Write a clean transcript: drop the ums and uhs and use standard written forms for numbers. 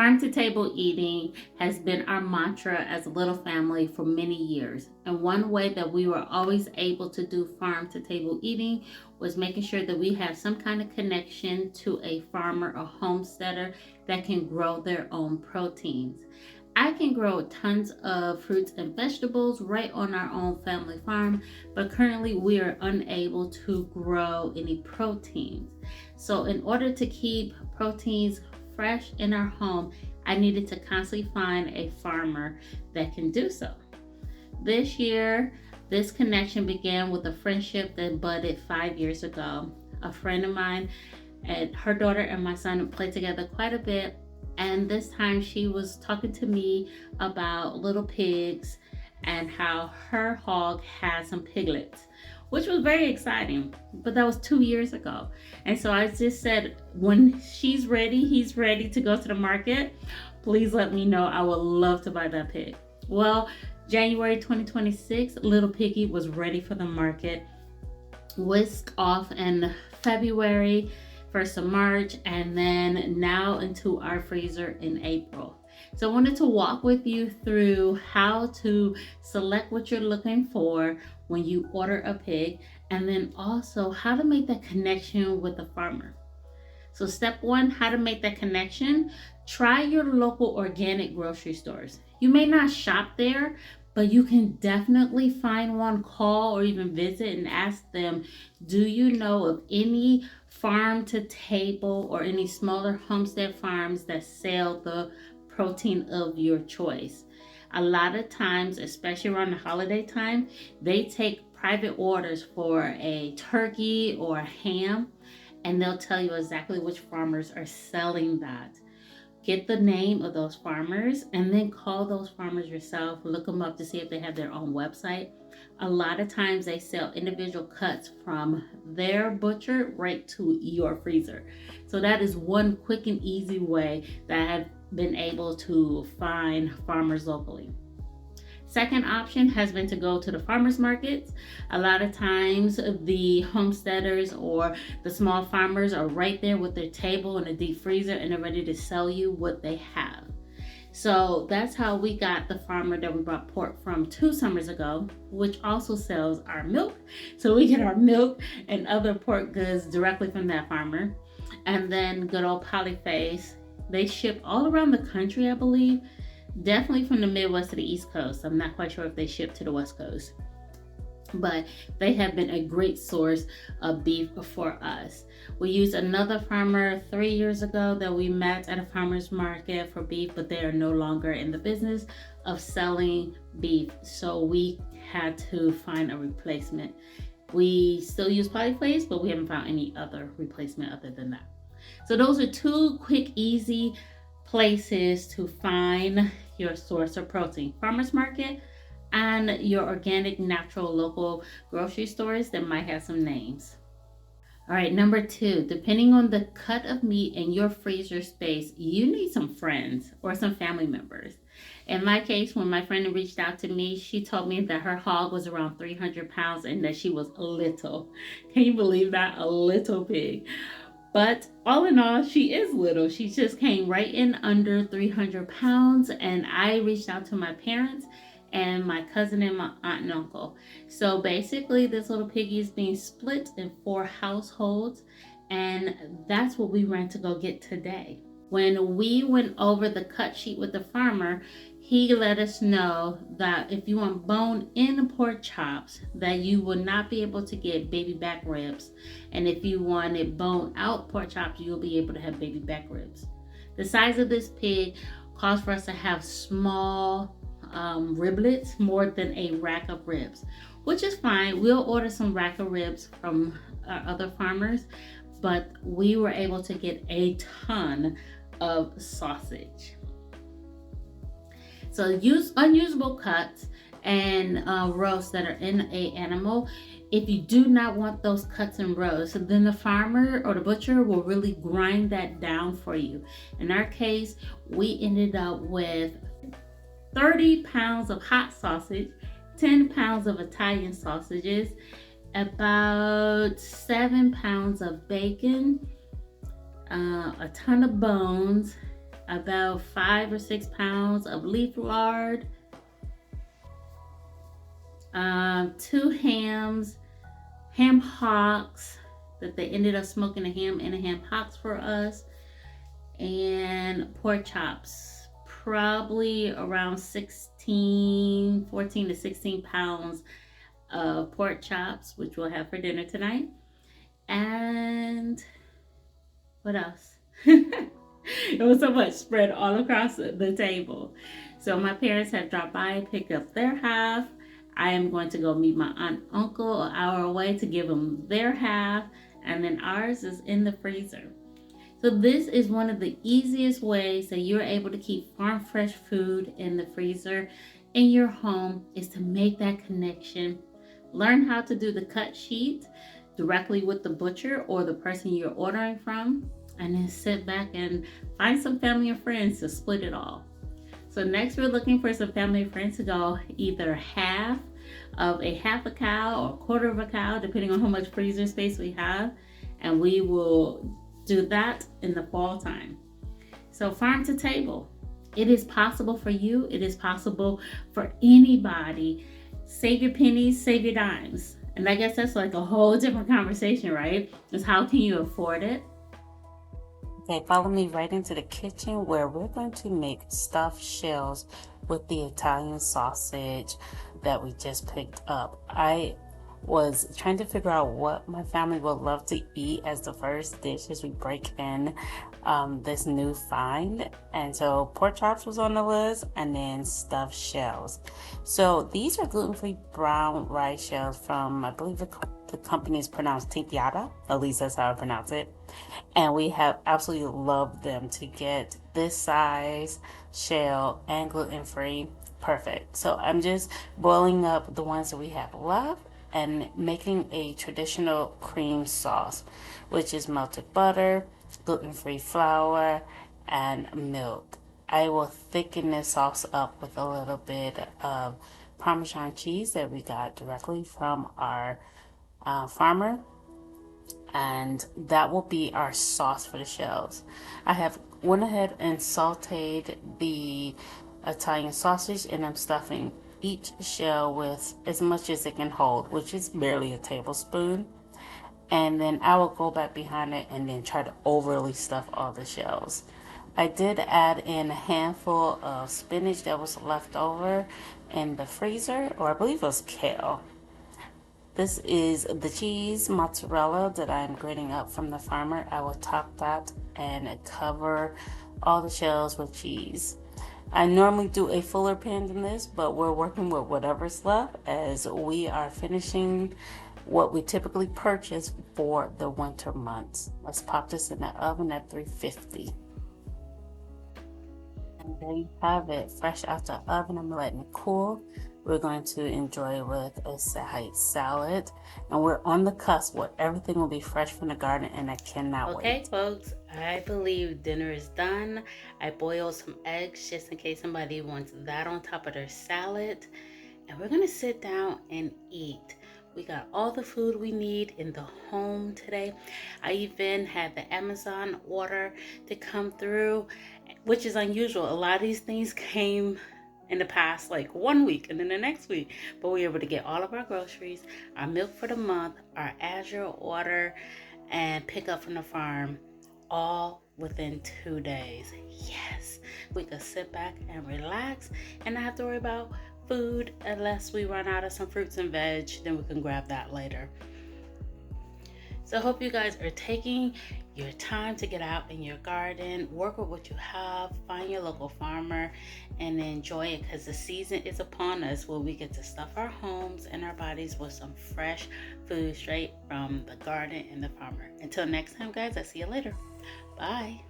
Farm to table eating has been our mantra as a little family for many years. And one way that we were always able to do farm to table eating was making sure that we have some kind of connection to a farmer or homesteader that can grow their own proteins. I can grow tons of fruits and vegetables right on our own family farm, but currently we are unable to grow any proteins. So, in order to keep proteins fresh in our home, I needed to constantly find a farmer that can do so. This year, this connection began with a friendship that budded 5 years ago. A friend of mine and her daughter and my son played together quite a bit. And this time she was talking to me about little pigs and how her hog had some piglets, which was very exciting. But that was 2 years ago. And so I just said, when she's ready, he's ready to go to the market, please let me know. I would love to buy that pig. Well, January 2026, little piggy was ready for the market. Whisked off in February, 1st of March, and then now into our freezer in April. So I wanted to walk with you through how to select what you're looking for when you order a pig, and then also how to make that connection with the farmer. So step one, how to make that connection. Try your local organic grocery stores. You may not shop there, but you can definitely find one, call, or even visit and ask them, do you know of any farm to table or any smaller homestead farms that sell the protein of your choice? A lot of times, especially around the holiday time, they take private orders for a turkey or a ham, and they'll tell you exactly which farmers are selling that. Get the name of those farmers and then call those farmers yourself. Look them up to see if they have their own website. A lot of times they sell individual cuts from their butcher right to your freezer. So that is one quick and easy way that I have been able to find farmers locally. Second option has been to go to the farmers markets. A lot of times the homesteaders or the small farmers are right there with their table and a deep freezer, and they're ready to sell you what they have. So that's how we got the farmer that we bought pork from 2 summers ago, which also sells our milk. So we get our milk and other pork goods directly from that farmer. And then good old Polyface. They ship all around the country, I believe. Definitely from the Midwest to the East Coast. I'm not quite sure if they ship to the West Coast. But they have been a great source of beef for us. We used another farmer 3 years ago that we met at a farmer's market for beef, but they are no longer in the business of selling beef. So we had to find a replacement. We still use Polyface, but we haven't found any other replacement other than that. So those are 2 quick, easy places to find your source of protein: farmers market and your organic, natural, local grocery stores that might have some names. All right, number 2, depending on the cut of meat in your freezer space, you need some friends or some family members. In my case, when my friend reached out to me, she told me that her hog was around 300 pounds and that she was little. Can you believe that? A little pig. But all in all, she is little. She just came right in under 300 pounds. And I reached out to my parents and my cousin and my aunt and uncle. So basically, this little piggy is being split in 4 households. And that's what we ran to go get today. When we went over the cut sheet with the farmer, he let us know that if you want bone-in pork chops, that you will not be able to get baby back ribs. And if you wanted bone-out pork chops, you'll be able to have baby back ribs. The size of this pig calls for us to have small riblets, more than a rack of ribs, which is fine. We'll order some rack of ribs from our other farmers, but we were able to get a ton of sausage. So use unusable cuts and roasts that are in a animal. If you do not want those cuts and roasts, then the farmer or the butcher will really grind that down for you. In our case, we ended up with 30 pounds of hot sausage, 10 pounds of Italian sausages, about 7 pounds of bacon, a ton of bones, about 5 or 6 pounds of leaf lard, 2 hams, ham hocks that they ended up smoking a ham and a ham hocks for us, and pork chops, probably around 14 to 16 pounds of pork chops, which we'll have for dinner tonight. And what else? It was so much spread all across the table. So my parents have dropped by, picked up their half. I am going to go meet my aunt and uncle an hour away to give them their half, and then ours is in the freezer. So this is one of the easiest ways that you're able to keep farm fresh food in the freezer in your home, is to make that connection. Learn how to do the cut sheet directly with the butcher or the person you're ordering from, and then sit back and find some family and friends to split it all. So next we're looking for some family and friends to go either half a cow or a quarter of a cow, depending on how much freezer space we have, and we will do that in the fall time. So farm to table, it is possible for you. It is possible for anybody. Save your pennies, save your dimes. And I guess that's like a whole different conversation, right? Is how can you afford it? Okay, follow me right into the kitchen where we're going to make stuffed shells with the Italian sausage that we just picked up. I was trying to figure out what my family would love to eat as the first dish as we break in this new find. And so pork chops was on the list, and then stuffed shells. So these are gluten-free brown rice shells from, I believe the company is pronounced Tintiata, at least that's how I pronounce it. And we have absolutely loved them. To get this size shell and gluten-free, perfect. So I'm just boiling up the ones that we have left and making a traditional cream sauce, which is melted butter, gluten-free flour, and milk. I will thicken this sauce up with a little bit of Parmesan cheese that we got directly from our farmer, and that will be our sauce for the shells. I have went ahead and sauteed the Italian sausage, and I'm stuffing each shell with as much as it can hold, which is barely a tablespoon. And then I will go back behind it and then try to overly stuff all the shells. I did add in a handful of spinach that was left over in the freezer, or I believe it was kale. This is the cheese mozzarella that I'm grating up from the farmer. I will top that and cover all the shells with cheese. I normally do a fuller pan than this, but we're working with whatever's left as we are finishing what we typically purchase for the winter months. Let's pop this in the oven at 350. And there you have it, fresh out the oven. I'm letting it cool. We're going to enjoy it with a side salad. And we're on the cusp where everything will be fresh from the garden, and I cannot wait. Okay, folks, I believe dinner is done. I boiled some eggs just in case somebody wants that on top of their salad. And we're going to sit down and eat. We got all the food we need in the home today. I even had the Amazon order to come through, which is unusual. A lot of these things came in the past like 1 week and then the next week, but we were able to get all of our groceries, our milk for the month, our Azure order, and pick up from the farm all within 2 days. Yes, we could sit back and relax and not have to worry about food unless we run out of some fruits and veg. Then we can grab that later. So I hope you guys are taking your time to get out in your garden, work with what you have, find your local farmer, and enjoy it, because the season is upon us where we get to stuff our homes and our bodies with some fresh food straight from the garden and the farmer. Until next time, guys, I'll see you later. Bye.